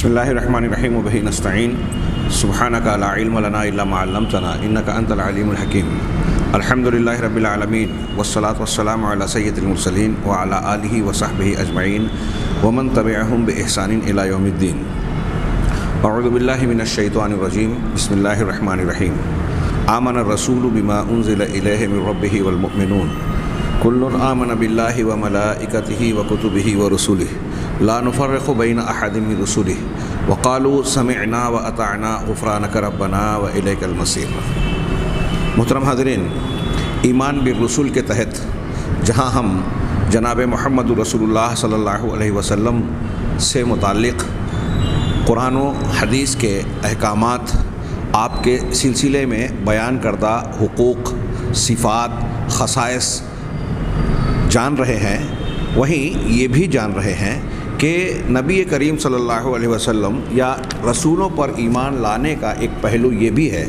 بسم اللہ الرحمن الرحیم وبہ نستعین سبحانک لا علم لنا الا ما علمتنا انک انت العلیم الحکیم الحمد للہ رب العالمین والصلاة والسلام علی سید المرسلین وعلی آلہ وصحبہ اجمعین ومن تبعہم بإحسان الی یوم الدین. اعوذ باللہ من الشیطان الرجیم. بسم اللہ الرحمن الرحیم. آمن الرسول بما انزل الیہ من ربہ والمؤمنون کل آمن باللہ وملائکتہ وکتبہ ورسلہ لا نفرق بین احد من رسلہ وقالوا سمعنا واطعنا غفرانک ربنا والیک المصیر. محترم حاضرین، ایمان بالرسول کے تحت جہاں ہم جناب محمد رسول اللہ صلی اللہ علیہ وسلم سے متعلق قرآن و حدیث کے احکامات، آپ کے سلسلے میں بیان کردہ حقوق، صفات، خصائص جان رہے ہیں، وہیں یہ بھی جان رہے ہیں کہ نبی کریم صلی اللہ علیہ وسلم یا رسولوں پر ایمان لانے کا ایک پہلو یہ بھی ہے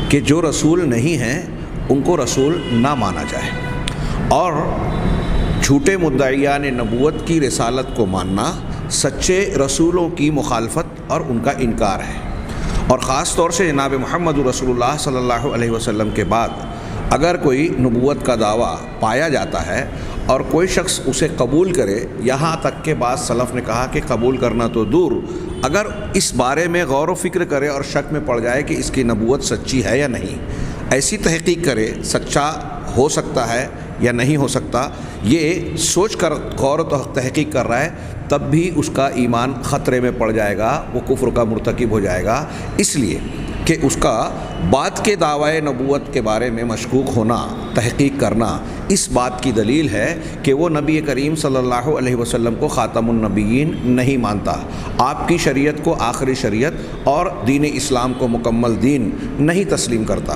کہ جو رسول نہیں ہیں ان کو رسول نہ مانا جائے، اور جھوٹے مدعیان نبوت کی رسالت کو ماننا سچے رسولوں کی مخالفت اور ان کا انکار ہے. اور خاص طور سے جناب محمد رسول اللہ صلی اللہ علیہ وسلم کے بعد اگر کوئی نبوت کا دعویٰ پایا جاتا ہے اور کوئی شخص اسے قبول کرے، یہاں تک کہ بعض سلف نے کہا کہ قبول کرنا تو دور، اگر اس بارے میں غور و فکر کرے اور شک میں پڑ جائے کہ اس کی نبوت سچی ہے یا نہیں، ایسی تحقیق کرے سچا ہو سکتا ہے یا نہیں ہو سکتا، یہ سوچ کر غور و تحقیق کر رہا ہے، تب بھی اس کا ایمان خطرے میں پڑ جائے گا، وہ کفر کا مرتکب ہو جائے گا، اس لیے کہ اس کا بعد کے دعوی نبوت کے بارے میں مشکوک ہونا، تحقیق کرنا اس بات کی دلیل ہے کہ وہ نبی کریم صلی اللہ علیہ وسلم کو خاتم النبیین نہیں مانتا، آپ کی شریعت کو آخری شریعت اور دین اسلام کو مکمل دین نہیں تسلیم کرتا.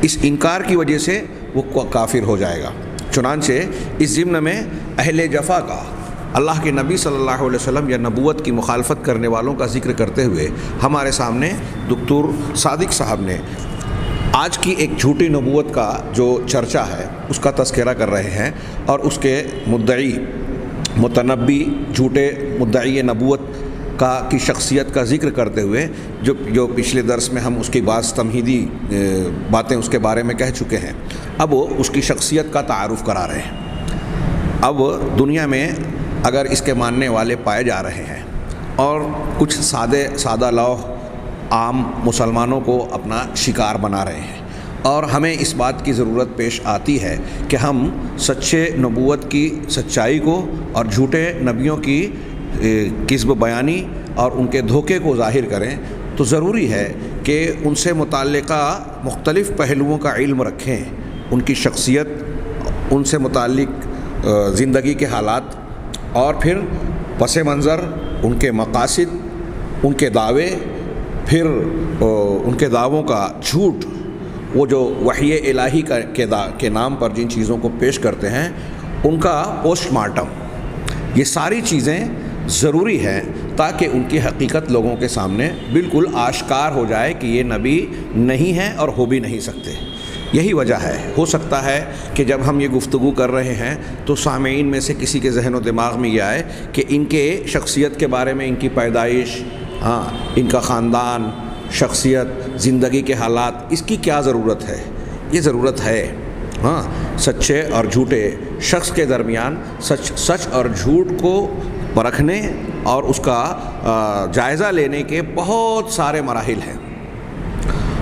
اس انکار کی وجہ سے وہ کافر ہو جائے گا. چنانچہ اس ضمن میں اہل جفا کا اللہ کے نبی صلی اللہ علیہ وسلم یا نبوت کی مخالفت کرنے والوں کا ذکر کرتے ہوئے ہمارے سامنے دکتور صادق صاحب نے آج کی ایک جھوٹی نبوت کا جو چرچا ہے اس کا تذکرہ کر رہے ہیں، اور اس کے مدعی متنبی جھوٹے مدعی نبوت کی شخصیت کا ذکر کرتے ہوئے جو پچھلے درس میں ہم اس کی بعض تمہیدی باتیں اس کے بارے میں کہہ چکے ہیں، اب وہ اس کی شخصیت کا تعارف کرا رہے ہیں. اب دنیا میں اگر اس کے ماننے والے پائے جا رہے ہیں اور کچھ سادہ لوح عام مسلمانوں کو اپنا شکار بنا رہے ہیں، اور ہمیں اس بات کی ضرورت پیش آتی ہے کہ ہم سچے نبوت کی سچائی کو اور جھوٹے نبیوں کی کذب بیانی اور ان کے دھوکے کو ظاہر کریں، تو ضروری ہے کہ ان سے متعلقہ مختلف پہلوؤں کا علم رکھیں، ان کی شخصیت، ان سے متعلق زندگی کے حالات، اور پھر پس منظر ان کے مقاصد، ان کے دعوے، پھر ان کے دعووں کا جھوٹ، وہ جو وحی الہی کے نام پر جن چیزوں کو پیش کرتے ہیں ان کا پوسٹ مارٹم، یہ ساری چیزیں ضروری ہیں تاکہ ان کی حقیقت لوگوں کے سامنے بالکل آشکار ہو جائے کہ یہ نبی نہیں ہیں اور ہو بھی نہیں سکتے. یہی وجہ ہے، ہو سکتا ہے کہ جب ہم یہ گفتگو کر رہے ہیں تو سامعین میں سے کسی کے ذہن و دماغ میں یہ آئے کہ ان کے شخصیت کے بارے میں، ان کی پیدائش، ان کا خاندان، شخصیت، زندگی کے حالات، اس کی کیا ضرورت ہے؟ یہ ضرورت ہے سچے اور جھوٹے شخص کے درمیان سچ اور جھوٹ کو پرکھنے اور اس کا جائزہ لینے کے بہت سارے مراحل ہیں.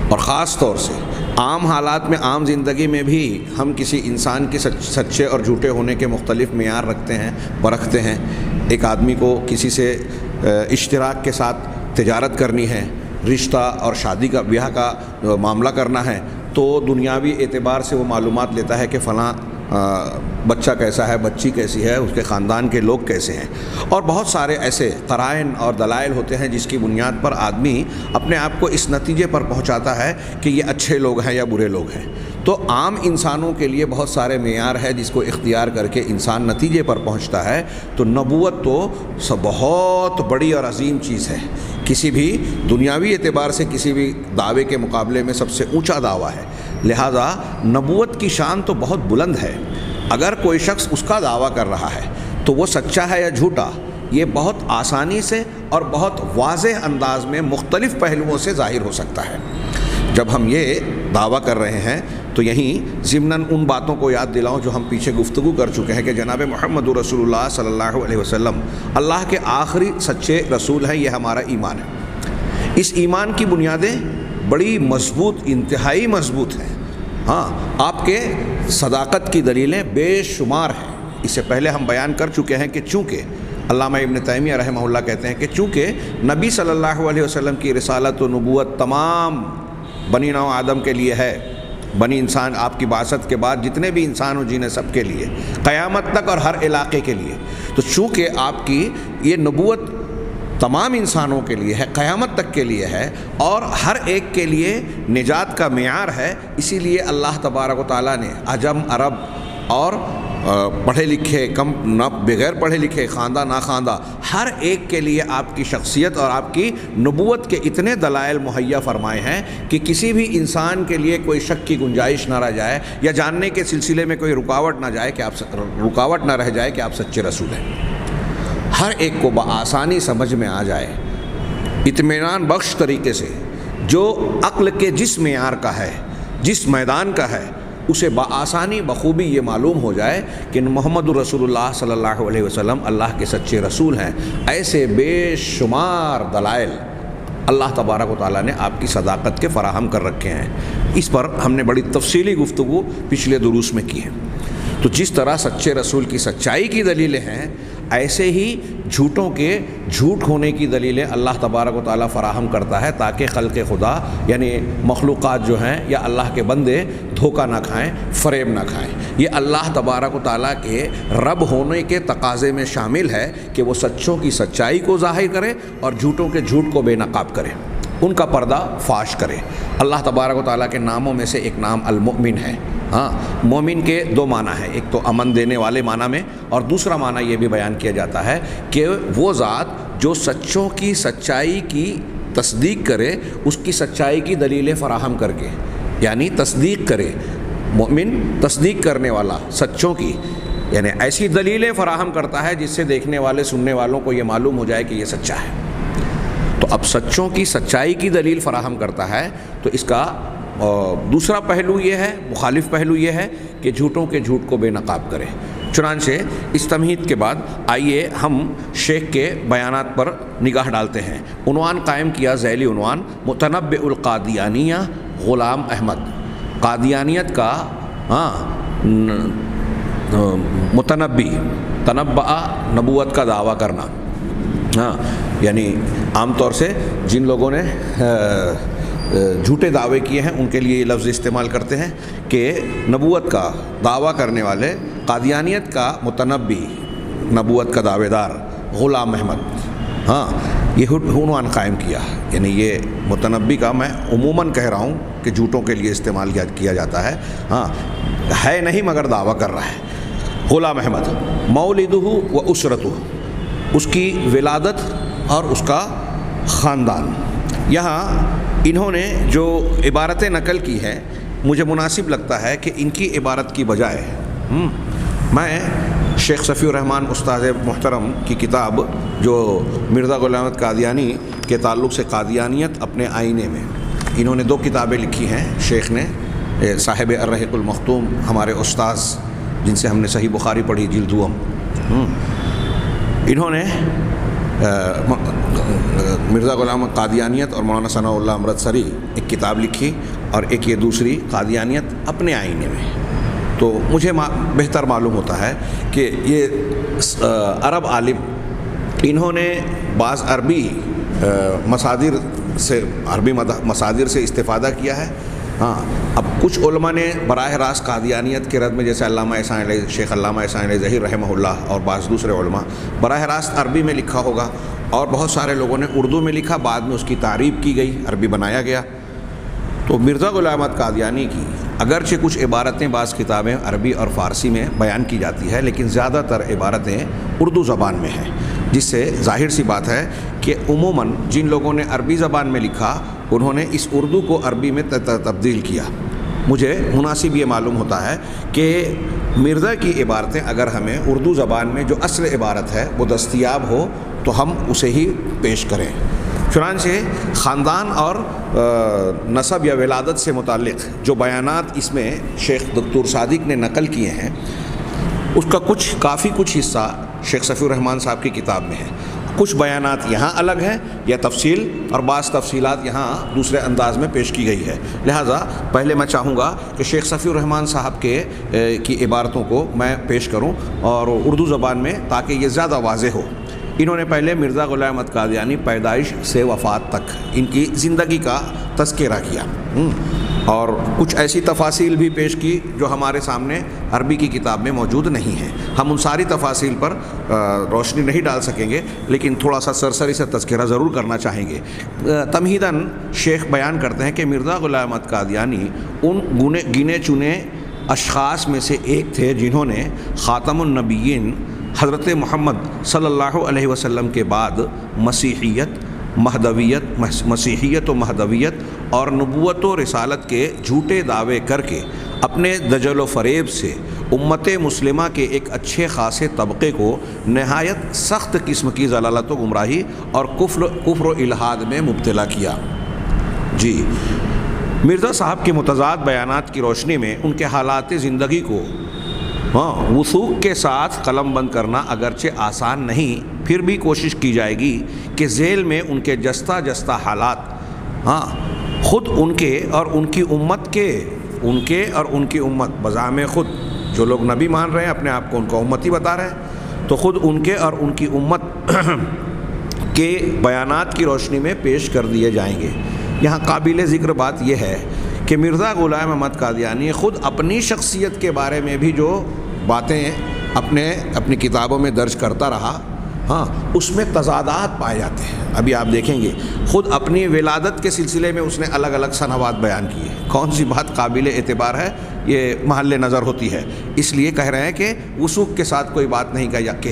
اور خاص طور سے عام حالات میں، عام زندگی میں بھی ہم کسی انسان کے سچے اور جھوٹے ہونے کے مختلف معیار رکھتے ہیں، پرکھتے ہیں. ایک آدمی کو کسی سے اشتراک کے ساتھ تجارت کرنی ہے، رشتہ اور شادی کا، بیاہ کا معاملہ کرنا ہے، تو دنیاوی اعتبار سے وہ معلومات لیتا ہے کہ فلاں بچہ کیسا ہے، بچی کیسی ہے، اس کے خاندان کے لوگ کیسے ہیں، اور بہت سارے ایسے قرائن اور دلائل ہوتے ہیں جس کی بنیاد پر آدمی اپنے آپ کو اس نتیجے پر پہنچاتا ہے کہ یہ اچھے لوگ ہیں یا برے لوگ ہیں. تو عام انسانوں کے لیے بہت سارے معیار ہے جس کو اختیار کر کے انسان نتیجے پر پہنچتا ہے. تو نبوت تو بہت بڑی اور عظیم چیز ہے، کسی بھی دنیاوی اعتبار سے کسی بھی دعوے کے مقابلے میں سب سے اونچا دعویٰ ہے. لہذا نبوت کی شان تو بہت بلند ہے. اگر کوئی شخص اس کا دعویٰ کر رہا ہے تو وہ سچا ہے یا جھوٹا، یہ بہت آسانی سے اور بہت واضح انداز میں مختلف پہلوؤں سے ظاہر ہو سکتا ہے۔ جب ہم یہ دعویٰ کر رہے ہیں تو یہیں ضمناً ان باتوں کو یاد دلاؤں جو ہم پیچھے گفتگو کر چکے ہیں کہ جناب محمد رسول اللہ صلی اللہ علیہ وسلم اللہ کے آخری سچے رسول ہیں، یہ ہمارا ایمان ہے۔ اس ایمان کی بنیادیں بڑی مضبوط، انتہائی مضبوط ہیں۔ ہاں، آپ کے صداقت کی دلیلیں بے شمار ہیں۔ اس سے پہلے ہم بیان کر چکے ہیں کہ چونکہ علامہ ابن تیمیہ رحمہ اللہ کہتے ہیں کہ چونکہ نبی صلی اللہ علیہ وسلم کی رسالت و نبوت تمام بنی نوع آدم کے لیے ہے، بنی انسان آپ کی بعثت کے بعد جتنے بھی انسان و جن سب کے لیے، قیامت تک اور ہر علاقے کے لیے، تو چونکہ آپ کی یہ نبوت تمام انسانوں کے لیے ہے، قیامت تک کے لیے ہے اور ہر ایک کے لیے نجات کا معیار ہے، اسی لیے اللہ تبارک و تعالیٰ نے عجم، عرب اور پڑھے لکھے، کم نہ بغیر پڑھے لکھے، خواندہ ناخواندہ، ہر ایک کے لیے آپ کی شخصیت اور آپ کی نبوت کے اتنے دلائل مہیا فرمائے ہیں کہ کسی بھی انسان کے لیے کوئی شک کی گنجائش نہ رہ جائے یا جاننے کے سلسلے میں کوئی رکاوٹ نہ رہ جائے کہ آپ سچے رسول ہیں۔ ہر ایک کو بآسانی سمجھ میں آ جائے، اطمینان بخش طریقے سے، جو عقل کے جس معیار کا ہے، جس میدان کا ہے، اسے بآسانی بخوبی یہ معلوم ہو جائے کہ محمد رسول اللہ صلی اللہ علیہ وسلم اللہ کے سچے رسول ہیں۔ ایسے بے شمار دلائل اللہ تبارک و تعالیٰ نے آپ کی صداقت کے فراہم کر رکھے ہیں۔ اس پر ہم نے بڑی تفصیلی گفتگو پچھلے دروس میں کی ہے۔ تو جس طرح سچے رسول کی سچائی کی دلیلیں ہیں، ایسے ہی جھوٹوں کے جھوٹ ہونے کی دلیلیں اللہ تبارک و تعالیٰ فراہم کرتا ہے تاکہ خلق خدا یعنی مخلوقات جو ہیں یا اللہ کے بندے دھوکہ نہ کھائیں، فریب نہ کھائیں۔ یہ اللہ تبارک و تعالیٰ کے رب ہونے کے تقاضے میں شامل ہے کہ وہ سچوں کی سچائی کو ظاہر کرے اور جھوٹوں کے جھوٹ کو بے نقاب کرے، ان کا پردہ فاش کرے۔ اللہ تبارک و تعالیٰ کے ناموں میں سے ایک نام المؤمن ہے۔ ہاں، مومن کے دو معنی ہیں، ایک تو امن دینے والے معنی میں، اور دوسرا معنی یہ بھی بیان کیا جاتا ہے کہ وہ ذات جو سچوں کی سچائی کی تصدیق کرے، اس کی سچائی کی دلیلیں فراہم کر کے، یعنی تصدیق کرے۔ مومن تصدیق کرنے والا سچوں کی، یعنی ایسی دلیلیں فراہم کرتا ہے جس سے دیکھنے والے سننے والوں کو یہ معلوم ہو جائے کہ یہ سچا ہے۔ تو اب سچوں کی سچائی کی دلیل فراہم کرتا ہے تو اس کا دوسرا پہلو یہ ہے، مخالف پہلو یہ ہے کہ جھوٹوں کے جھوٹ کو بے نقاب کرے۔ چنانچہ اس تمہید کے بعد آئیے ہم شیخ کے بیانات پر نگاہ ڈالتے ہیں۔ عنوان قائم کیا، ذیلی عنوان، متنبع القادیانیہ غلام احمد۔ قادیانیت کا متنبی، تنبع نبوت کا دعویٰ کرنا، یعنی عام طور سے جن لوگوں نے جھوٹے دعوے کیے ہیں ان کے لیے یہ لفظ استعمال کرتے ہیں کہ نبوت کا دعویٰ کرنے والے، قادیانیت کا متنبی، نبوت کا دعوے دار غلام احمد، یہ عنوان قائم کیا۔ یعنی یہ متنبی کا میں عموماً کہہ رہا ہوں کہ جھوٹوں کے لیے استعمال کیا جاتا ہے، ہے نہیں مگر دعویٰ کر رہا ہے۔ غلام احمد، مولدہ و اسرتہ، اس کی ولادت اور اس کا خاندان۔ یہاں انہوں نے جو عبارتیں نقل کی ہے مجھے مناسب لگتا ہے کہ ان کی عبارت کی بجائے میں شیخ صفی الرحمن استاد محترم کی کتاب جو مرزا غلام احمد قادیانی کے تعلق سے قادیانیت اپنے آئینے میں، انہوں نے دو کتابیں لکھی ہیں شیخ نے، صاحب الرحیق المختوم ہمارے استاذ جن سے ہم نے صحیح بخاری پڑھی جلد دوم، انہوں نے مرزا غلام قادیانیت اور مولانا ثناء اللہ امرتسری ایک کتاب لکھی اور ایک یہ دوسری قادیانیت اپنے آئینے میں۔ تو مجھے بہتر معلوم ہوتا ہے کہ یہ عرب عالم، انہوں نے بعض عربی مصادر سے استفادہ کیا ہے۔ اب کچھ علماء نے براہ راست قادیانیت کے رد میں، جیسے علامہ احسان علیہ، شیخ علامہ احسان علیہ ظہیر رحمہ اللہ اور بعض دوسرے علماء، براہ راست عربی میں لکھا ہوگا، اور بہت سارے لوگوں نے اردو میں لکھا، بعد میں اس کی تعریف کی گئی، عربی بنایا گیا۔ تو مرزا غلام احمد قادیانی کی اگرچہ کچھ عبارتیں بعض کتابیں عربی اور فارسی میں بیان کی جاتی ہے، لیکن زیادہ تر عبارتیں اردو زبان میں ہیں، جس سے ظاہر سی بات ہے کہ عموماً جن لوگوں نے عربی زبان میں لکھا انہوں نے اس اردو کو عربی میں تبدیل کیا، مجھے مناسب یہ معلوم ہوتا ہے کہ مرزا کی عبارتیں اگر ہمیں اردو زبان میں جو اصل عبارت ہے وہ دستیاب ہو تو ہم اسے ہی پیش کریں۔ چنانچہ خاندان اور نسب یا ولادت سے متعلق جو بیانات اس میں شیخ دکتور صادق نے نقل کیے ہیں اس کا کافی کچھ حصہ شیخ صفی الرحمن صاحب کی کتاب میں ہے۔ کچھ بیانات یہاں الگ ہیں یا تفصیل، اور بعض تفصیلات یہاں دوسرے انداز میں پیش کی گئی ہے۔ لہٰذا پہلے میں چاہوں گا کہ شیخ صفی الرحمن صاحب کی عبارتوں کو میں پیش کروں اور اردو زبان میں، تاکہ یہ زیادہ واضح ہو۔ انہوں نے پہلے مرزا غلام احمد قادیانی پیدائش سے وفات تک ان کی زندگی کا تذکرہ کیا اور کچھ ایسی تفاصیل بھی پیش کی جو ہمارے سامنے عربی کی کتاب میں موجود نہیں ہیں۔ ہم ان ساری تفاصیل پر روشنی نہیں ڈال سکیں گے، لیکن تھوڑا سا سرسری سے تذکرہ ضرور کرنا چاہیں گے۔ تمہیداً شیخ بیان کرتے ہیں کہ مرزا غلام احمد قادیانی ان گنے چنے اشخاص میں سے ایک تھے جنہوں نے خاتم النبیین حضرت محمد صلی اللہ علیہ وسلم کے بعد مسیحیت و مہدویت اور نبوت و رسالت کے جھوٹے دعوے کر کے اپنے دجل و فریب سے امت مسلمہ کے ایک اچھے خاصے طبقے کو نہایت سخت قسم کی ضلالت و گمراہی اور کفر و الحاد میں مبتلا کیا۔ جی، مرزا صاحب کے متضاد بیانات کی روشنی میں ان کے حالات زندگی کو وثوق کے ساتھ قلم بند کرنا اگرچہ آسان نہیں، پھر بھی کوشش کی جائے گی کہ ذیل میں ان کے جستہ حالات خود ان کے اور ان کی امت بزعم خود جو لوگ نبی مان رہے ہیں اپنے آپ کو ان کا امتی بتا رہے ہیں، تو خود ان کے اور ان کی امت کے بیانات کی روشنی میں پیش کر دیے جائیں گے۔ یہاں قابل ذکر بات یہ ہے کہ مرزا غلام احمد قادیانی خود اپنی شخصیت کے بارے میں بھی جو باتیں اپنی کتابوں میں درج کرتا رہا، اس میں تضادات پائے جاتے ہیں۔ ابھی آپ دیکھیں گے خود اپنی ولادت کے سلسلے میں اس نے الگ الگ سنوات بیان کیے۔ کون سی بات قابل اعتبار ہے یہ محل نظر ہوتی ہے، اس لیے کہہ رہے ہیں کہ وثوق کے ساتھ کوئی بات نہیں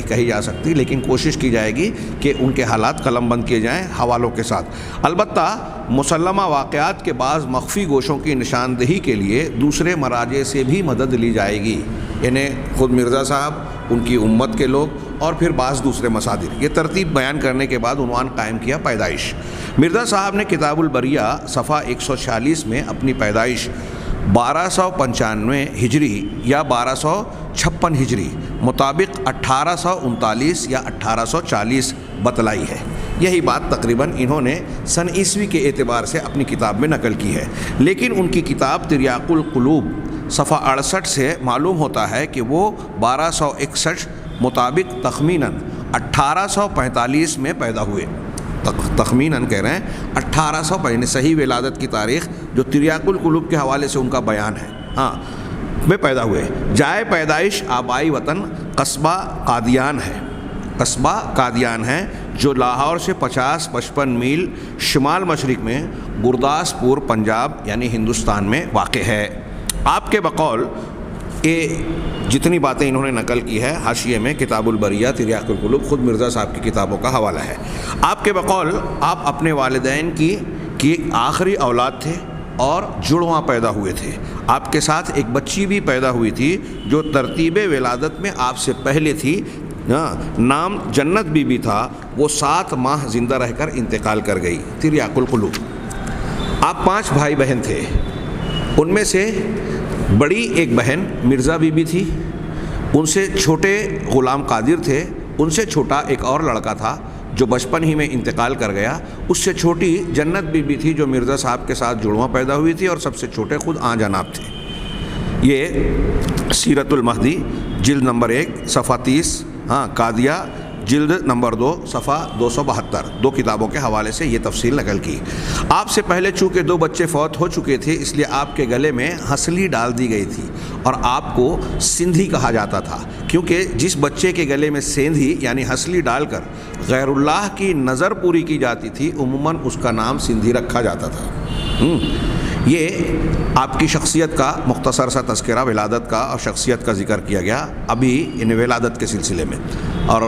کہی جا سکتی، لیکن کوشش کی جائے گی کہ ان کے حالات قلم بند کیے جائیں حوالوں کے ساتھ۔ البتہ مسلمہ واقعات کے بعض مخفی گوشوں کی نشاندہی کے لیے دوسرے مراجع سے بھی مدد لی جائے گی، یعنی خود مرزا صاحب، ان کی امت کے لوگ اور پھر بعض دوسرے مصادر۔ یہ ترتیب بیان کرنے کے بعد عنوان قائم کیا پیدائش۔ مرزا صاحب نے کتاب البریہ صفحہ 146 میں اپنی پیدائش 1295 ہجری یا 1256 ہجری مطابق 1839 یا 1840 بتلائی ہے۔ یہی بات تقریباً انہوں نے سن عیسوی کے اعتبار سے اپنی کتاب میں نقل کی ہے، لیکن ان کی کتاب تریاق القلوب صفحہ 68 سے معلوم ہوتا ہے کہ وہ 1261 مطابق تخمیناً 1845 میں پیدا ہوئے۔ تخمیناً کہہ رہے ہیں 1845، صحیح ولادت کی تاریخ جو تریاق القلوب کے حوالے سے ان کا بیان ہے میں پیدا ہوئے۔ جائے پیدائش آبائی وطن قصبہ قادیان ہے جو لاہور سے 50-55 میل شمال مشرق میں گرداسپور پنجاب یعنی ہندوستان میں واقع ہے۔ آپ کے بقول یہ جتنی باتیں انہوں نے نقل کی ہے حاشیے میں کتاب البریہ تریاق القلوب خود مرزا صاحب کی کتابوں کا حوالہ ہے۔ آپ کے بقول آپ اپنے والدین کی آخری اولاد تھے اور جڑواں پیدا ہوئے تھے۔ آپ کے ساتھ ایک بچی بھی پیدا ہوئی تھی جو ترتیب ولادت میں آپ سے پہلے تھی، نام جنت بی بی تھا، وہ 7 ماہ زندہ رہ کر انتقال کر گئی۔ تریاق القلوب۔ آپ 5 بھائی بہن تھے، ان میں سے بڑی ایک بہن مرزا بی بی تھی، ان سے چھوٹے غلام قادر تھے، ان سے چھوٹا ایک اور لڑکا تھا جو بچپن ہی میں انتقال کر گیا، اس سے چھوٹی جنت بی بی تھی جو مرزا صاحب کے ساتھ جڑواں پیدا ہوئی تھی، اور سب سے چھوٹے خود آن جناب تھے۔ یہ سیرت المہدی جلد نمبر 1 صفحہ 30، قادیہ جلد نمبر 2 صفحہ 272، 2 کتابوں کے حوالے سے یہ تفصیل نقل کی۔ آپ سے پہلے چونکہ 2 بچے فوت ہو چکے تھے، اس لیے آپ کے گلے میں ہنسلی ڈال دی گئی تھی اور آپ کو سندھی کہا جاتا تھا، کیونکہ جس بچے کے گلے میں سیندھی یعنی ہنسلی ڈال کر غیر اللہ کی نظر پوری کی جاتی تھی، عموماً اس کا نام سندھی رکھا جاتا تھا۔ یہ آپ کی شخصیت کا مختصر سا تذکرہ ولادت کا اور شخصیت کا ذکر کیا گیا ابھی ان ولادت کے سلسلے میں، اور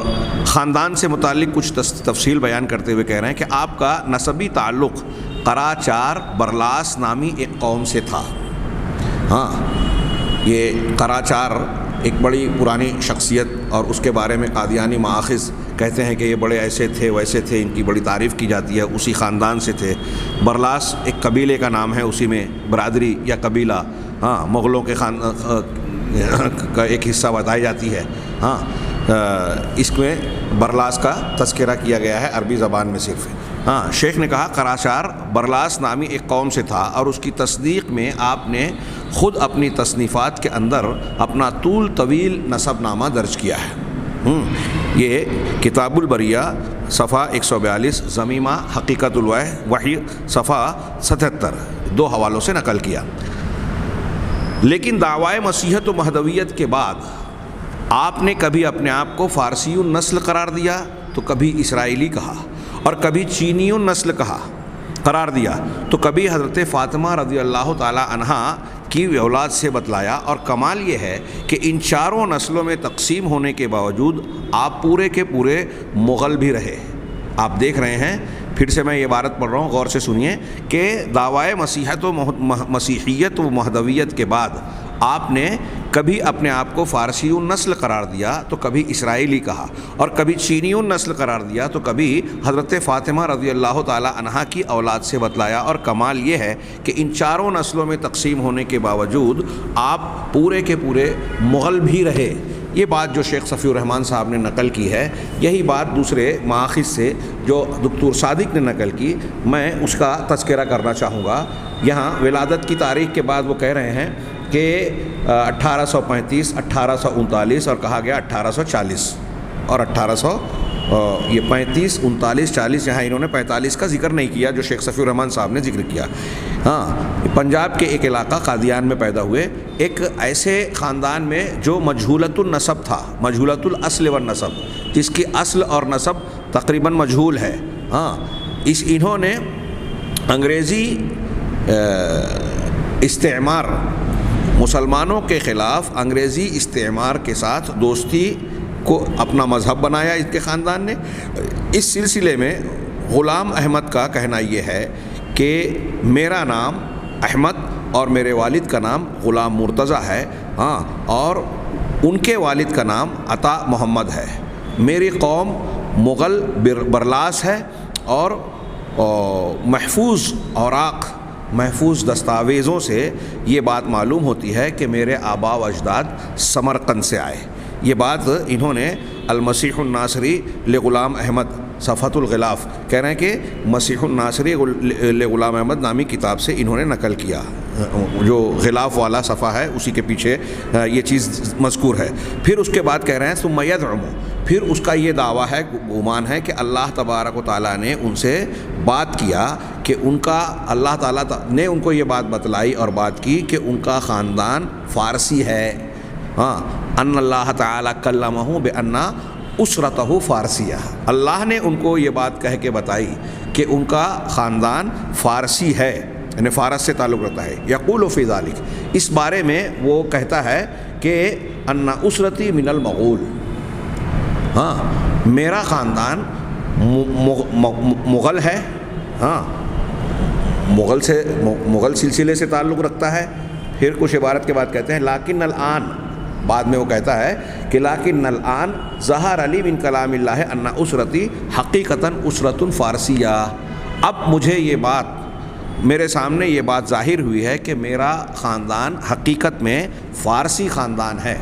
خاندان سے متعلق کچھ تفصیل بیان کرتے ہوئے کہہ رہے ہیں کہ آپ کا نسبی تعلق قراچار برلاس نامی ایک قوم سے تھا۔ ہاں، یہ قراچار ایک بڑی پرانی شخصیت، اور اس کے بارے میں قادیانی مآخذ کہتے ہیں کہ یہ بڑے ایسے تھے ویسے تھے، ان کی بڑی تعریف کی جاتی ہے، اسی خاندان سے تھے۔ برلاس ایک قبیلے کا نام ہے، اسی میں برادری یا قبیلہ، ہاں، مغلوں کے کا ایک حصہ بتائی جاتی ہے۔ ہاں، اس میں برلاس کا تذکرہ کیا گیا ہے عربی زبان میں صرف۔ ہاں، شیخ نے کہا قراچار برلاس نامی ایک قوم سے تھا، اور اس کی تصدیق میں آپ نے خود اپنی تصنیفات کے اندر اپنا طول طویل نسب نامہ درج کیا ہے۔ یہ کتاب البریہ صفحہ 142، ضمیمہ حقیقت الوحی صفحہ 77، دو حوالوں سے نقل کیا۔ لیکن دعوی مسیحیت و مہدویت کے بعد آپ نے کبھی اپنے آپ کو فارسی النسل قرار دیا تو کبھی اسرائیلی کہا، اور کبھی چینی النسل قرار دیا تو کبھی حضرت فاطمہ رضی اللہ تعالی عنہا کی اولاد سے بتلایا، اور کمال یہ ہے کہ ان چاروں نسلوں میں تقسیم ہونے کے باوجود آپ پورے کے پورے مغل بھی رہے۔ آپ دیکھ رہے ہیں، پھر سے میں یہ عبارت پڑھ رہا ہوں، غور سے سنیے، کہ دعوی مسیحیت و مہدویت کے بعد آپ نے کبھی اپنے آپ کو فارسی النسل قرار دیا تو کبھی اسرائیلی کہا، اور کبھی چینی النسل قرار دیا تو کبھی حضرت فاطمہ رضی اللہ تعالی عنہا کی اولاد سے بتلایا، اور کمال یہ ہے کہ ان چاروں نسلوں میں تقسیم ہونے کے باوجود آپ پورے کے پورے مغل بھی رہے۔ یہ بات جو شیخ صفی الرحمن صاحب نے نقل کی ہے، یہی بات دوسرے مآخذ سے جو دکتور صادق نے نقل کی، میں اس کا تذکرہ کرنا چاہوں گا۔ یہاں ولادت کی تاریخ کے بعد وہ کہہ رہے ہیں کہ 1835، 1839، اور کہا گیا 1840 اور 35، 39، 40، یہاں انہوں نے 45 کا ذکر نہیں کیا جو شیخ صفی الرحمن صاحب نے ذکر کیا۔ ہاں، پنجاب کے ایک علاقہ قادیان میں پیدا ہوئے، ایک ایسے خاندان میں جو مجہولۃ النسب تھا، مجہولۃ الاصل والنسب، جس کی اصل اور نسب تقریباً مجہول ہے۔ ہاں، انہوں نے انگریزی استعمار، مسلمانوں کے خلاف انگریزی استعمار کے ساتھ دوستی کو اپنا مذہب بنایا اس کے خاندان نے۔ اس سلسلے میں غلام احمد کا کہنا یہ ہے کہ میرا نام احمد اور میرے والد کا نام غلام مرتضیٰ ہے، ہاں، اور ان کے والد کا نام عطا محمد ہے۔ میری قوم مغل برلاس ہے، اور محفوظ اوراق، محفوظ دستاویزوں سے یہ بات معلوم ہوتی ہے کہ میرے آبا و اجداد سمرقند سے آئے۔ یہ بات انہوں نے المسیح الناصری لغلام احمد صفحۃ الغلاف کہہ رہے ہیں کہ مسیح الناصری لغلام احمد نامی کتاب سے انہوں نے نقل کیا، جو غلاف والا صفحہ ہے اسی کے پیچھے یہ چیز مذکور ہے۔ پھر اس کے بعد کہہ رہے ہیں ثم یزعم، پھر اس کا یہ دعویٰ ہے، گمان ہے کہ اللہ تبارک و تعالیٰ نے ان سے بات کیا کہ ان کا، اللہ تعالیٰ نے ان کو یہ بات بتلائی اور بات کی کہ ان کا خاندان فارسی ہے۔ ہاں، ان اللہ تعالیٰ کلمہ بان اسرتہ فارسیہ، اللہ نے ان کو یہ بات کہہ کے بتائی کہ ان کا خاندان فارسی ہے، یعنی فارس سے تعلق رکھتا ہے۔ یقول فی ذلک، اس بارے میں وہ کہتا ہے کہ ان اسرتی من المغول، ہاں، میرا خاندان مغل ہے، ہاں، مغل سلسلے سے تعلق رکھتا ہے۔ پھر کچھ عبارت کے بعد کہتے ہیں لیکن الآن، بعد میں وہ کہتا ہے کہ لیکن الآن ظہر علی من کلام اللہ ان اسرتی حقیقتاً اسرت فارسیہ، اب مجھے یہ بات، میرے سامنے یہ بات ظاہر ہوئی ہے کہ میرا خاندان حقیقت میں فارسی خاندان ہے،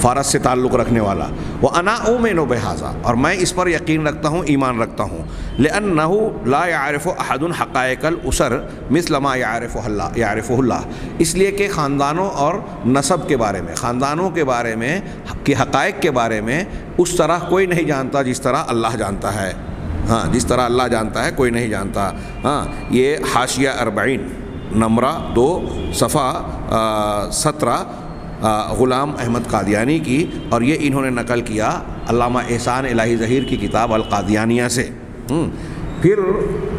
فارس سے تعلق رکھنے والا۔ وَأَنَا أُؤْمِنُ بِهَذَا، اور میں اس پر یقین رکھتا ہوں، ایمان رکھتا ہوں۔ لِأَنَّهُ لَا يَعْرِفُ أَحَدٌ حَقَائِقَ الْأُسَرِ مِثْلَ مَا يَعْرِفُهُ اللَّهُ، اس لیے کہ خاندانوں اور نسب کے بارے میں، خاندانوں کے بارے میں، کہ حقائق کے بارے میں اس طرح کوئی نہیں جانتا جس طرح اللہ جانتا ہے۔ ہاں، جس طرح اللہ جانتا ہے کوئی نہیں جانتا۔ ہاں، یہ حاشیہ 40 نمبر 2 صفحہ 17 غلام احمد قادیانی کی، اور یہ انہوں نے نقل کیا علامہ احسان الہی ظہیر کی کتاب القادیانیہ سے۔ پھر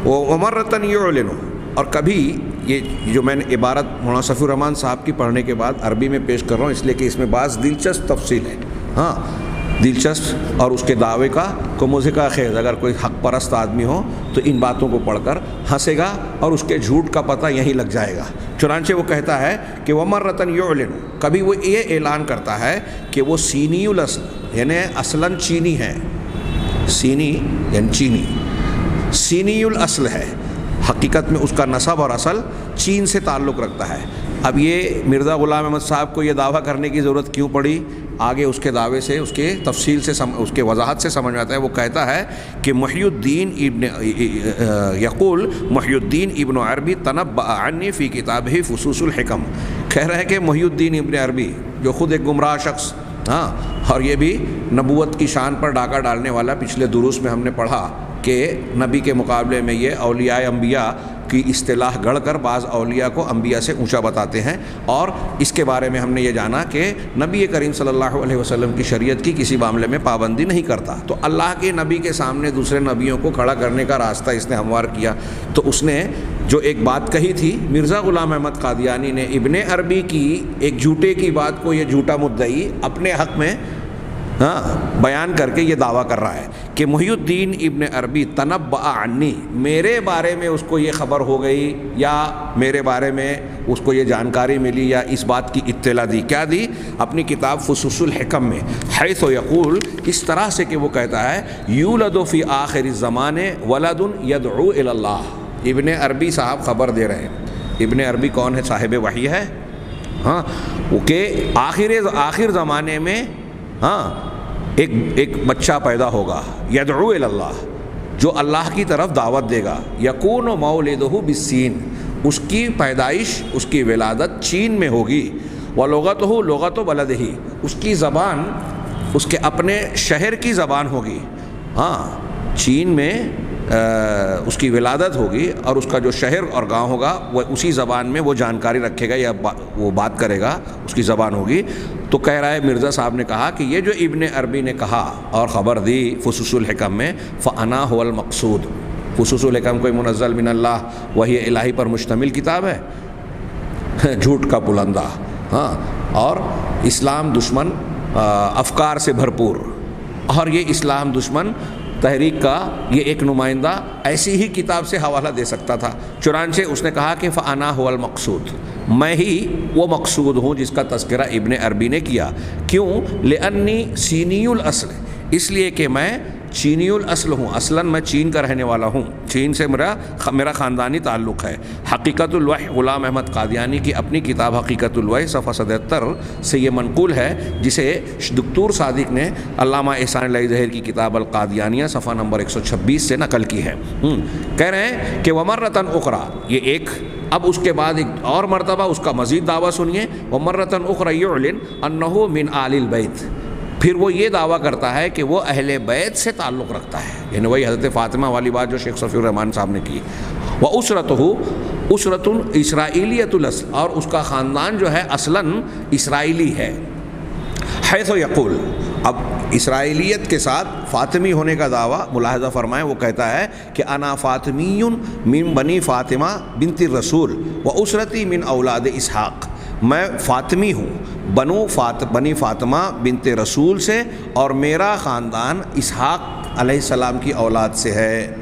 ومرتن یعلن، اور کبھی یہ جو میں نے عبارت مولانا صفی الرحمن صاحب کی پڑھنے کے بعد عربی میں پیش کر رہا ہوں اس لیے کہ اس میں بعض دلچسپ تفصیل ہے۔ ہاں، دلچسپ اور اس کے دعوے کا کو مضحکہ خیز، اگر کوئی حق پرست آدمی ہو تو ان باتوں کو پڑھ کر ہنسے گا اور اس کے جھوٹ کا پتہ یہیں لگ جائے گا۔ چنانچہ وہ کہتا ہے کہ وَمَرَّةً يُعْلِنُ، کبھی وہ یہ اعلان کرتا ہے کہ وہ سینی الاصل یعنی اصلاً چینی ہے، سینی یعنی چینی، سینی الاصل ہے، حقیقت میں اس کا نسب اور اصل چین سے تعلق رکھتا ہے۔ اب یہ مرزا غلام احمد صاحب کو یہ دعویٰ کرنے کی ضرورت کیوں پڑی؟ آگے اس کے دعوے سے، اس کے تفصیل سے، اس کے وضاحت سے سمجھ میں آتا ہے۔ وہ کہتا ہے کہ محی الدین یقول محی الدین ابن عربی تنبأ عنی فی کتابہ فصوص الحکم، کہہ رہے ہیں کہ محی الدین ابن عربی جو خود ایک گمراہ شخص، ہاں، اور یہ بھی نبوت کی شان پر ڈاکہ ڈالنے والا، پچھلے دروس میں ہم نے پڑھا کہ نبی کے مقابلے میں یہ اولیاء انبیاء کی اصطلاح گڑھ کر بعض اولیاء کو انبیاء سے اونچا بتاتے ہیں، اور اس کے بارے میں ہم نے یہ جانا کہ نبی کریم صلی اللہ علیہ وسلم کی شریعت کی کسی معاملے میں پابندی نہیں کرتا، تو اللہ کے نبی کے سامنے دوسرے نبیوں کو کھڑا کرنے کا راستہ اس نے ہموار کیا۔ تو اس نے جو ایک بات کہی تھی، مرزا غلام احمد قادیانی نے ابن عربی کی ایک جھوٹے کی بات کو یہ جھوٹا مدعی اپنے حق میں بیان کر کے یہ دعویٰ کر رہا ہے کہ محی الدین ابن عربی تنبأ عنی، میرے بارے میں اس کو یہ خبر ہو گئی یا میرے بارے میں اس کو یہ جانکاری ملی یا اس بات کی اطلاع دی، کیا دی؟ اپنی کتاب فصوص الحکم میں، حیث یقول، اس طرح سے کہ وہ کہتا ہے یولد فی آخر الزمان ولد یدعو الی اللہ۔ ابن عربی صاحب خبر دے رہے ہیں، ابن عربی کون ہے؟ صاحب وحی ہے، ہاں، کہ آخر زمانے میں ایک بچہ پیدا ہوگا، یدعو الی اللہ، جو اللہ کی طرف دعوت دے گا، یکون مولدہ بالسین، اس کی پیدائش، اس کی ولادت چین میں ہوگی، ولغتہ لغت بلدہ، اس کی زبان اس کے اپنے شہر کی زبان ہوگی، ہاں، چین میں اس کی ولادت ہوگی اور اس کا جو شہر اور گاؤں ہوگا وہ اسی زبان میں وہ جانکاری رکھے گا یا وہ بات کرے گا، اس کی زبان ہوگی۔ تو کہہ رہا ہے مرزا صاحب نے کہا کہ یہ جو ابن عربی نے کہا اور خبر دی فصوص الحکم میں، فَأَنَا هُوَ الْمَقْصُودُ، فصوص الحکم کوئی منزل من اللہ وحی الہی پر مشتمل کتاب ہے، جھوٹ کا پلندہ، ہاں، اور اسلام دشمن افکار سے بھرپور، اور یہ اسلام دشمن تحریک کا یہ ایک نمائندہ ایسی ہی کتاب سے حوالہ دے سکتا تھا۔ چنانچہ اس نے کہا کہ فَأَنَا هُوَ الْمَقْصُودُ، میں ہی وہ مقصود ہوں جس کا تذکرہ ابن عربی نے کیا۔ کیوں؟ لِأَنِّي سِینِی الْأَصْلِ، اس لیے کہ میں چینی الاصل ہوں، اصلاً میں چین کا رہنے والا ہوں، چین سے میرا خاندانی تعلق ہے۔ حقیقت الوحی غلام احمد قادیانی کی اپنی کتاب حقیقت الوحی صفحہ 77 سے یہ منقول ہے، جسے دکتور صادق نے علامہ احسان اللہ ظہیر کی کتاب القادیانیہ صفحہ نمبر 126 سے نقل کی ہے۔ کہہ رہے ہیں کہ ومرتن اخرى، یہ ایک، اب اس کے بعد ایک اور مرتبہ اس کا مزید دعویٰ سنیے، ومرتن اخرى یعلن انہ من آل البیت، پھر وہ یہ دعویٰ کرتا ہے کہ وہ اہل بیت سے تعلق رکھتا ہے، یعنی وہی حضرت فاطمہ والی بات جو شیخ صفی الرحمن صاحب نے کی۔ وَأُسْرَتُهُ أُسْرَةٌ اسرائیلیۃ الأصل، اور اس کا خاندان جو ہے اصلاً اسرائیلی ہے۔ حیث یقول، اب اسرائیلیت کے ساتھ فاطمی ہونے کا دعویٰ ملاحظہ فرمائیں، وہ کہتا ہے کہ انا فاطمی من بنی فاطمہ بنت الرسول واسرتی من اولاد اسحاق، میں فاطمی ہوں بنی فاطمہ بنت رسول سے، اور میرا خاندان اسحاق علیہ السلام کی اولاد سے ہے۔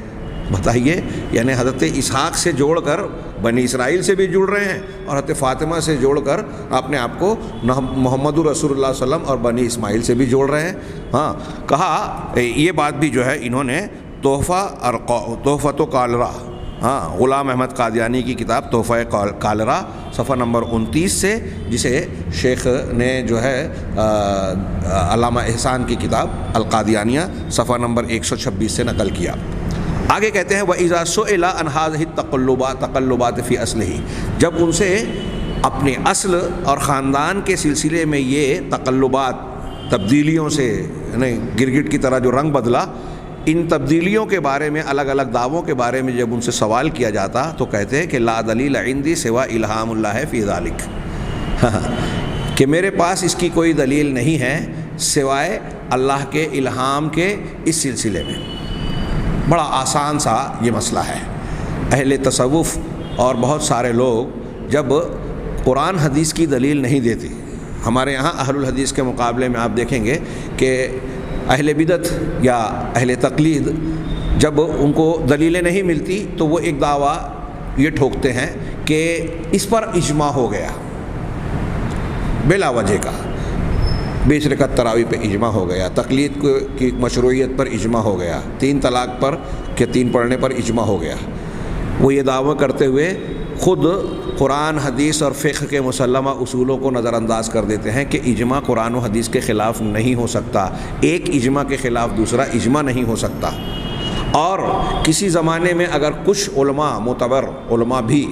بتائیے، یعنی حضرت اسحاق سے جوڑ کر بنی اسرائیل سے بھی جڑ رہے ہیں، اور حضرت فاطمہ سے جوڑ کر اپنے آپ کو محمد رسول اللہ صلی اللہ علیہ وسلم اور بنی اسماعیل سے بھی جوڑ رہے ہیں۔ ہاں، کہا یہ بات بھی جو ہے انہوں نے تحفۃ کالرا، ہاں، غلام احمد قادیانی کی کتاب تحفہ کالرا صفحہ نمبر 29 سے، جسے شیخ نے جو ہے علامہ احسان کی کتاب القادیانیہ صفحہ نمبر 126 سے نقل کیا۔ آگے کہتے ہیں وَإِذَا سُئِلَ عَنْ هَذِهِ التَّقَلُّبَاتِ فِي أَصْلِهِ، جب ان سے اپنے اصل اور خاندان کے سلسلے میں یہ تقلبات، تبدیلیوں سے، یعنی گرگٹ کی طرح جو رنگ بدلا، ان تبدیلیوں کے بارے میں، الگ الگ دعووں کے بارے میں جب ان سے سوال کیا جاتا تو کہتے ہیں کہ لا دلیل عندی سوا الہام اللہ فی ذالک، کہ میرے پاس اس کی کوئی دلیل نہیں ہے سوائے اللہ کے الہام کے اس سلسلے میں۔ بڑا آسان سا یہ مسئلہ ہے۔ اہل تصوف اور بہت سارے لوگ جب قرآن حدیث کی دلیل نہیں دیتے، ہمارے یہاں اہل الحدیث کے مقابلے میں آپ دیکھیں گے کہ اہل بدعت یا اہل تقلید جب ان کو دلیلیں نہیں ملتی تو وہ ایک دعویٰ یہ ٹھوکتے ہیں کہ اس پر اجماع ہو گیا، بلا وجہ کا 20 رکعت تراویح پہ اجماع ہو گیا، تقلید کی مشروعیت پر اجماع ہو گیا، 3 طلاق پر کہ 3 پڑھنے پر اجماع ہو گیا۔ وہ یہ دعویٰ کرتے ہوئے خود قرآن حدیث اور فقہ کے مسلمہ اصولوں کو نظر انداز کر دیتے ہیں کہ اجماع قرآن و حدیث کے خلاف نہیں ہو سکتا، ایک اجماع کے خلاف دوسرا اجماع نہیں ہو سکتا، اور کسی زمانے میں اگر کچھ علماء معتبر علماء بھی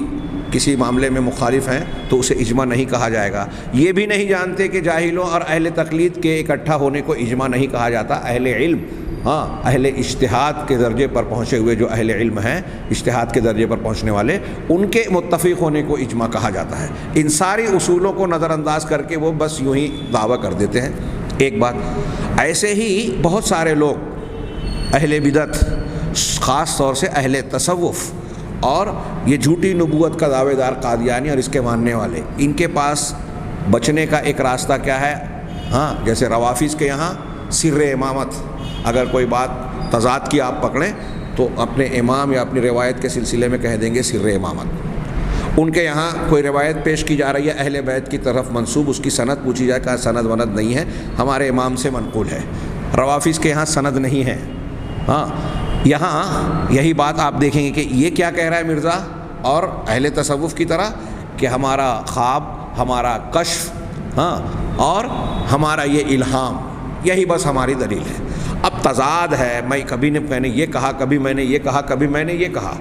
کسی معاملے میں مخالف ہیں تو اسے اجماع نہیں کہا جائے گا۔ یہ بھی نہیں جانتے کہ جاہلوں اور اہل تقلید کے اکٹھا ہونے کو اجماع نہیں کہا جاتا، اہل علم، اہل اجتہاد کے درجے پر پہنچے ہوئے جو اہل علم ہیں، اجتہاد کے درجے پر پہنچنے والے، ان کے متفق ہونے کو اجماع کہا جاتا ہے۔ ان ساری اصولوں کو نظر انداز کر کے وہ بس یوں ہی دعویٰ کر دیتے ہیں۔ ایک بات، ایسے ہی بہت سارے لوگ اہل بدعت، خاص طور سے اہل تصوف اور یہ جھوٹی نبوت کا دعوے دار قادیانی اور اس کے ماننے والے، ان کے پاس بچنے کا ایک راستہ کیا ہے؟ جیسے روافظ کے یہاں سر امامت، اگر کوئی بات تضاد کی آپ پکڑیں تو اپنے امام یا اپنی روایت کے سلسلے میں کہہ دیں گے سر امامت۔ ان کے یہاں کوئی روایت پیش کی جا رہی ہے اہل بیت کی طرف منسوب، اس کی سند پوچھی جائے کہ سند وند نہیں ہے، ہمارے امام سے منقول ہے۔ روافظ کے یہاں سند نہیں ہے۔ یہاں یہی بات آپ دیکھیں گے کہ یہ کیا کہہ رہا ہے مرزا، اور اہل تصوف کی طرح کہ ہمارا خواب، ہمارا کشف، اور ہمارا یہ الہام، یہی بس ہماری دلیل ہے۔ اب تضاد ہے، میں نے یہ کہا، کبھی میں نے یہ کہا، کبھی میں نے یہ کہا۔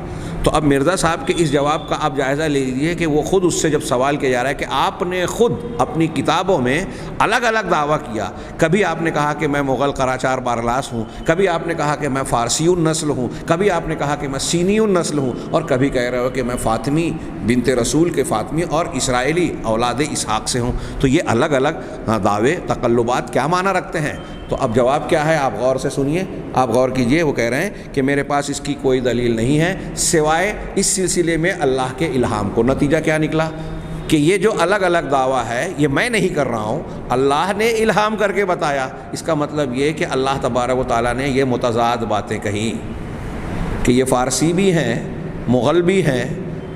تو اب مرزا صاحب کے اس جواب کا آپ جائزہ لے لیجیے کہ وہ خود اس سے جب سوال کیا جا رہا ہے کہ آپ نے خود اپنی کتابوں میں الگ الگ دعویٰ کیا، کبھی آپ نے کہا کہ میں مغل قراچار بارلاس ہوں، کبھی آپ نے کہا کہ میں فارسی النسل ہوں، کبھی آپ نے کہا کہ میں سینی النسل ہوں، اور کبھی کہہ رہے ہو کہ میں فاطمی بنت رسول کے فاطمی اور اسرائیلی اولاد اسحاق سے ہوں۔ تو یہ الگ الگ دعوے، تقلبات کیا معنی رکھتے ہیں؟ تو اب جواب کیا ہے آپ غور سے سنیے، آپ غور کیجئے۔ وہ کہہ رہے ہیں کہ میرے پاس اس کی کوئی دلیل نہیں ہے سوائے اس سلسلے میں اللہ کے الہام کو۔ نتیجہ کیا نکلا کہ یہ جو الگ الگ دعویٰ ہے یہ میں نہیں کر رہا ہوں، اللہ نے الہام کر کے بتایا۔ اس کا مطلب یہ کہ اللہ تبارک و تعالیٰ نے یہ متضاد باتیں کہیں کہ یہ فارسی بھی ہیں، مغل بھی ہیں،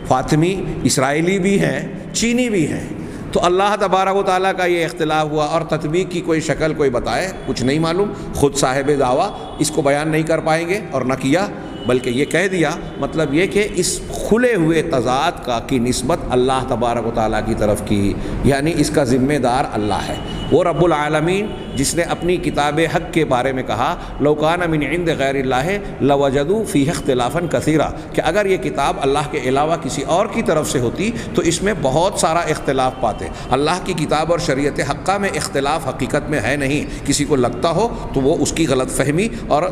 فاطمی اسرائیلی بھی ہیں، چینی بھی ہیں۔ تو اللہ تبارک و تعالیٰ کا یہ اختلاف ہوا، اور تطبیق کی کوئی شکل کوئی بتائے، کچھ نہیں معلوم۔ خود صاحب دعویٰ اس کو بیان نہیں کر پائیں گے اور نہ کیا، بلکہ یہ کہہ دیا۔ مطلب یہ کہ اس کھلے ہوئے تضاد کی نسبت اللہ تبارک و تعالیٰ کی طرف کی، یعنی اس کا ذمہ دار اللہ ہے۔ وہ رب العالمین جس نے اپنی کتاب حق کے بارے میں کہا لو کان من عند غیر اللہ لوجدوا فیہ اختلافا کثیرا، کہ اگر یہ کتاب اللہ کے علاوہ کسی اور کی طرف سے ہوتی تو اس میں بہت سارا اختلاف پاتے۔ اللہ کی کتاب اور شریعت حقہ میں اختلاف حقیقت میں ہے نہیں، کسی کو لگتا ہو تو وہ اس کی غلط فہمی اور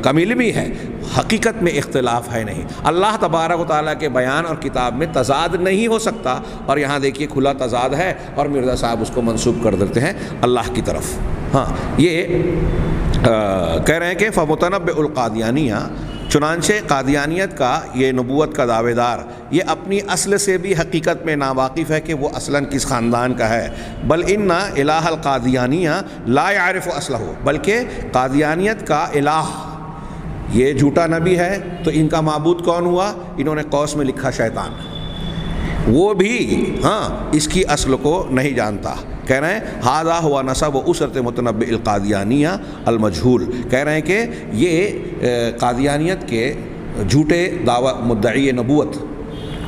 کم علمی ہے، حقیقت میں اختلاف ہے نہیں۔ اللہ تبارک و تعالیٰ کے بیان اور کتاب میں تضاد نہیں ہو سکتا، اور یہاں دیکھیے کھلا تضاد ہے، اور مرزا صاحب اس کو منسوب کر دیتے ہیں اللہ کی طرف۔ یہ کہہ رہے ہیں کہ فمتنبع القادیانیہ، چنانچہ قادیانیت کا یہ نبوت کا دعوے دار یہ اپنی اصل سے بھی حقیقت میں ناواقف ہے کہ وہ اصلاً کس خاندان کا ہے۔ بل ان الہ القادیانیہ لا يعرف اصلہ، بلکہ قادیانیت کا الہ یہ جھوٹا نبی ہے تو ان کا معبود کون ہوا؟ انہوں نے قوس میں لکھا شیطان، وہ بھی اس کی اصل کو نہیں جانتا۔ کہہ رہے ہیں ھذا ہوا نسب و اسرت متنبع القادیانیہ المجھول، کہہ رہے ہیں کہ یہ قادیانیت کے جھوٹے دعویٰ مدعی نبوت،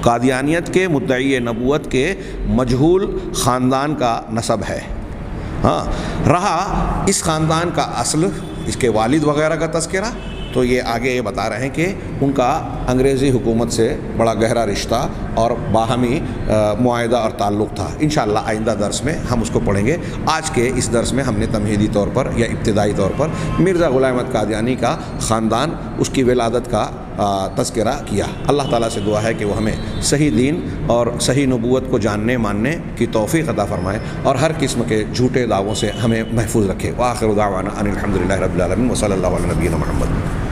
قادیانیت کے مدعی نبوت کے مجہول خاندان کا نسب ہے۔ رہا اس خاندان کا اصل، اس کے والد وغیرہ کا تذکرہ، تو یہ آگے یہ بتا رہے ہیں کہ ان کا انگریزی حکومت سے بڑا گہرا رشتہ اور باہمی معاہدہ اور تعلق تھا۔ انشاءاللہ آئندہ درس میں ہم اس کو پڑھیں گے۔ آج کے اس درس میں ہم نے تمہیدی طور پر یا ابتدائی طور پر مرزا غلام احمد قادیانی کا خاندان، اس کی ولادت کا تذکرہ کیا۔ اللہ تعالیٰ سے دعا ہے کہ وہ ہمیں صحیح دین اور صحیح نبوت کو جاننے ماننے کی توفیق عطا فرمائے، اور ہر قسم کے جھوٹے دعووں سے ہمیں محفوظ رکھے۔ وآخر دعوانا ان الحمد للہ رب العالمین وصلی اللہ علیہ نبینا محمد۔